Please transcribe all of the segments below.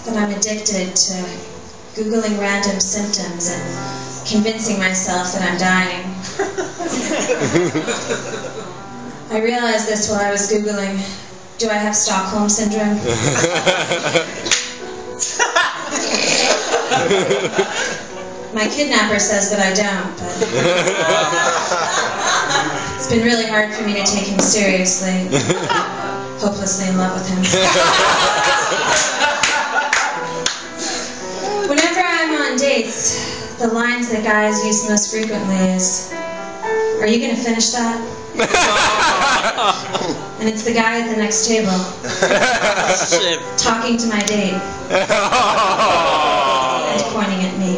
that I'm addicted to Googling random symptoms and convincing myself that I'm dying. I realized this while I was Googling, do I have Stockholm Syndrome? My kidnapper says that I don't, but it's been really hard for me to take him seriously. Hopelessly in love with him. Whenever I'm on dates, the lines that guys use most frequently is, "Are you going to finish that?" And it's the guy at the next table talking to my date and pointing at me.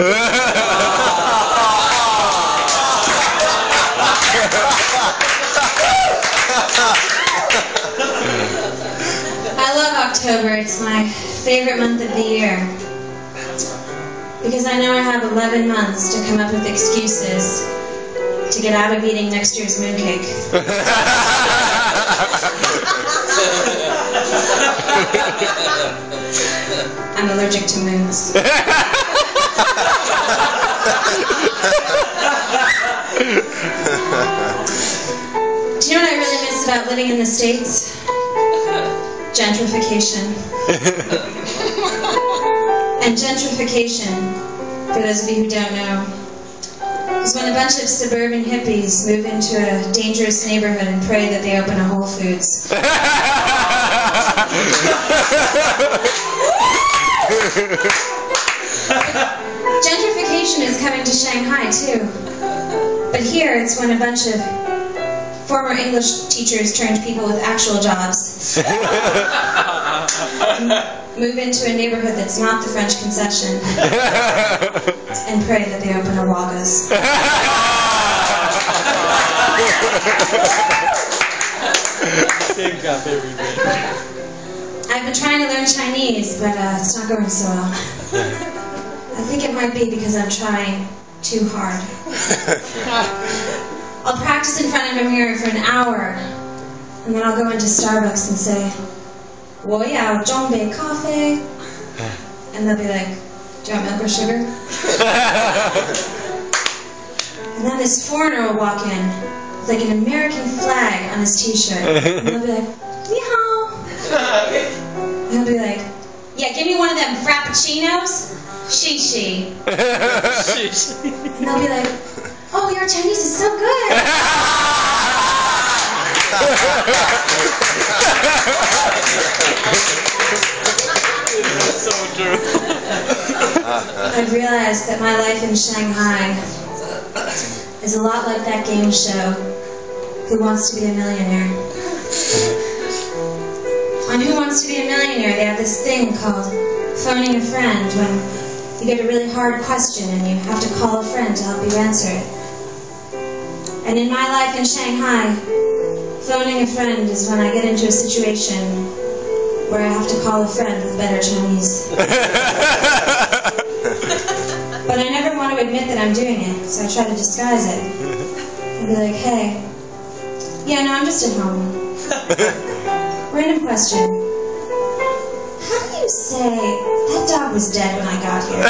I love October. It's my favorite month of the year because I know I have 11 months to come up with excuses to get out of eating next year's mooncake. I'm allergic to moons. Do you know what I really miss about living in the States? Gentrification. And gentrification, for those of you who don't know, is when a bunch of suburban hippies move into a dangerous neighborhood and pray that they open a Whole Foods. Gentrification is coming to Shanghai too. But here it's when a bunch of former English teachers turned people with actual jobs move into a neighborhood that's not the French concession and pray that they open a Waga's. I've been trying to learn Chinese, but it's not going so well. I think it might be because I'm trying too hard. I'll practice in front of a mirror for an hour, and then I'll go into Starbucks and say, 我要中杯咖啡. And they'll be like, do you want milk or sugar? And then this foreigner will walk in with like an American flag on his t-shirt. And they'll be like, ni hao. And he'll be like, yeah, give me one of them frappuccinos. Shi. And they'll be like, oh, your Chinese is so good. So true. I've realized that my life in Shanghai is a lot like that game show, Who Wants to Be a Millionaire? On Who Wants to Be a Millionaire, they have this thing called phoning a friend when you get a really hard question and you have to call a friend to help you answer it. And in my life in Shanghai, phoning a friend is when I get into a situation where I have to call a friend with better Chinese. But I never want to admit that I'm doing it, so I try to disguise it. I'll be like, hey, yeah, no, I'm just at home. Random question. How do you say that dog was dead when I got here?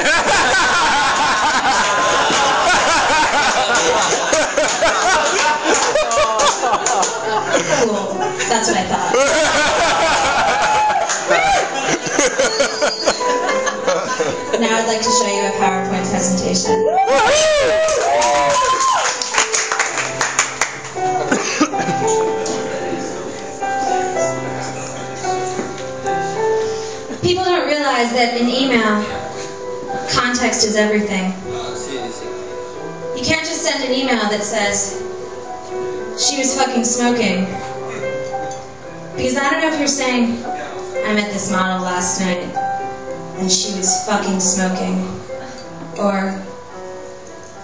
Cool. That's what I thought. Now I'd like to show you a PowerPoint presentation. People don't realize that in email, context is everything. You can't just send an email that says, she was fucking smoking. Because I don't know if you're saying, I met this model last night and she was fucking smoking. Or,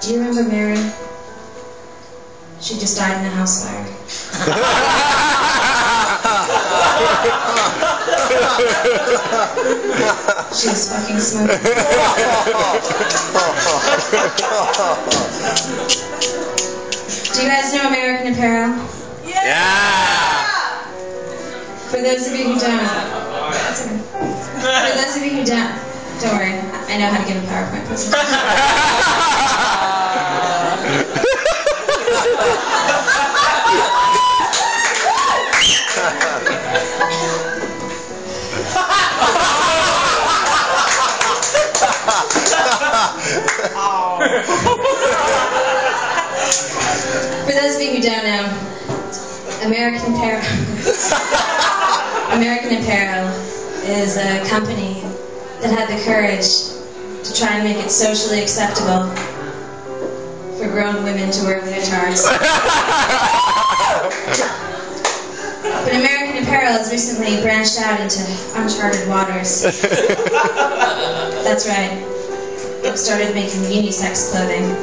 do you remember Mary? She just died in a house fire. She was fucking smoking. Do you guys know American Apparel? Yeah! For those of you who don't, down. Don't worry, I know how to give a PowerPoint presentation. For those of you who don't know, American Apparel is a company that had the courage to try and make it socially acceptable for grown women to wear leotards. But American Apparel has recently branched out into uncharted waters. That's right. They've started making unisex clothing.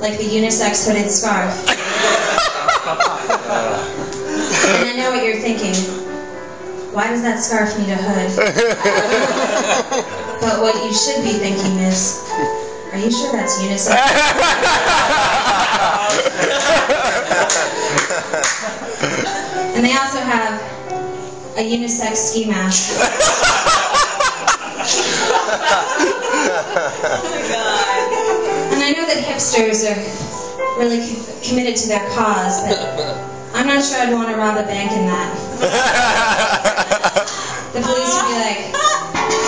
Like the unisex hooded scarf. And I know what you're thinking. Why does that scarf need a hood? But what you should be thinking is, are you sure that's unisex? And they also have a unisex ski mask. And I know that hipsters are really committed to their cause, but I'm not sure I'd want to rob a bank in that. The police would be like,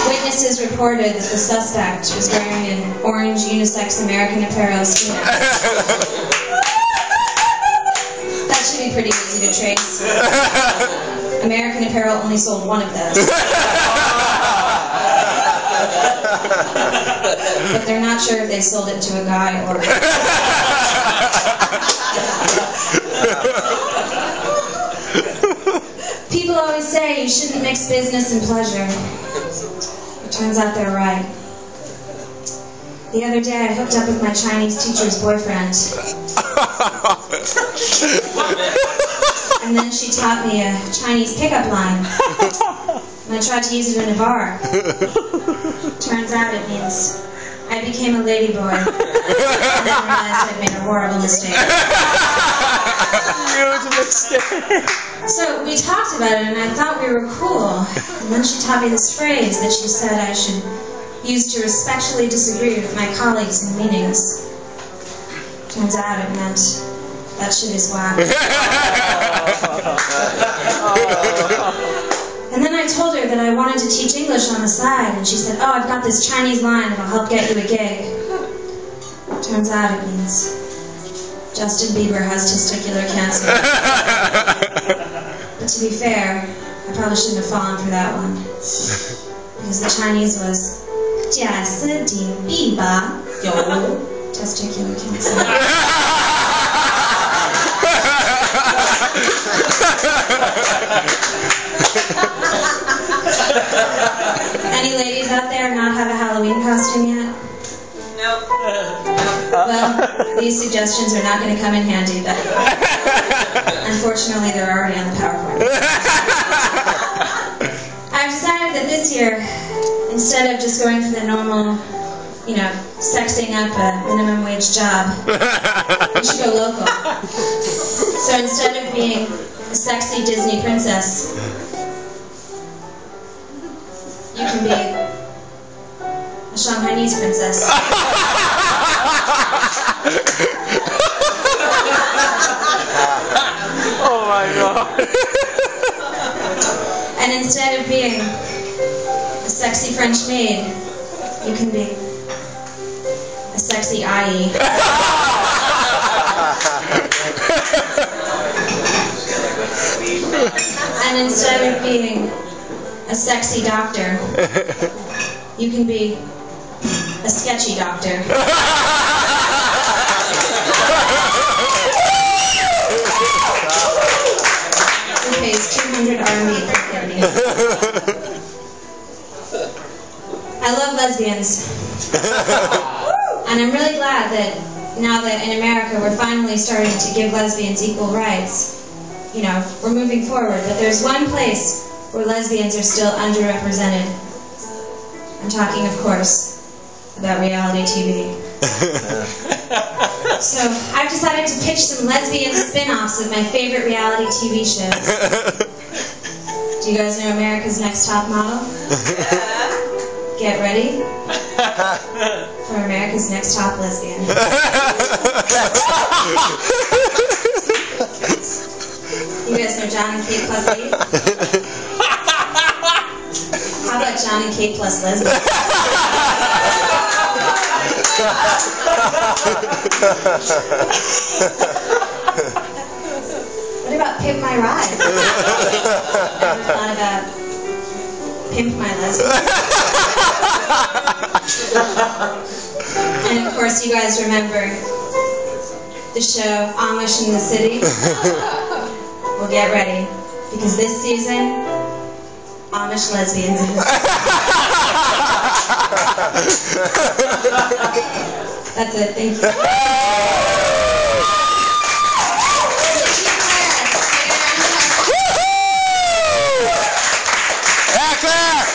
witnesses reported that the suspect was wearing an orange unisex American Apparel ski mask. That should be pretty easy to trace. American Apparel only sold one of those. But they're not sure if they sold it to a guy or a girl. People always say you shouldn't mix business and pleasure. It turns out they're right. The other day I hooked up with my Chinese teacher's boyfriend. And then she taught me a Chinese pickup line. And I tried to use it in a bar. Turns out it means I became a ladyboy. And then realized I'd made a horrible mistake. Huge mistake. So we talked about it, and I thought we were cool. And then she taught me this phrase that she said I should use to respectfully disagree with my colleagues in meetings. Turns out it meant that shit is whack. And then I told her that I wanted to teach English on the side, and she said, oh, I've got this Chinese line that'll help get you a gig. Turns out it means Justin Bieber has testicular cancer. But to be fair, I probably shouldn't have fallen for that one. Because the Chinese was Justin Bieber有 testicular cancer. Any ladies out there not have a Halloween costume yet? Nope. Well, these suggestions are not going to come in handy, but unfortunately they're already on the PowerPoint. I've decided that this year, instead of just going for the normal, sexing up a minimum wage job, we should go local. So instead of being a sexy Disney princess, you can be a Shanghai princess. Oh my god. And instead of being a sexy French maid, you can be a sexy IE. And instead of being a sexy doctor, you can be a sketchy doctor. Who pays 200 RMB for candy. I love lesbians. And I'm really glad that now that in America we're finally starting to give lesbians equal rights. We're moving forward, but there's one place where lesbians are still underrepresented. I'm talking, of course, about reality TV. So I've decided to pitch some lesbian spin-offs of my favorite reality TV shows. Do you guys know America's Next Top Model? Get ready for America's Next Top Lesbian. You guys know John and Kate plus 8? How about John and Kate plus lesbian? What about Pimp My Ride? Ever thought about Pimp My Lesbian? And of course you guys remember the show Amish in the City? Well, get ready, because this season, Amish lesbians in the city. That's it, thank you. Claire!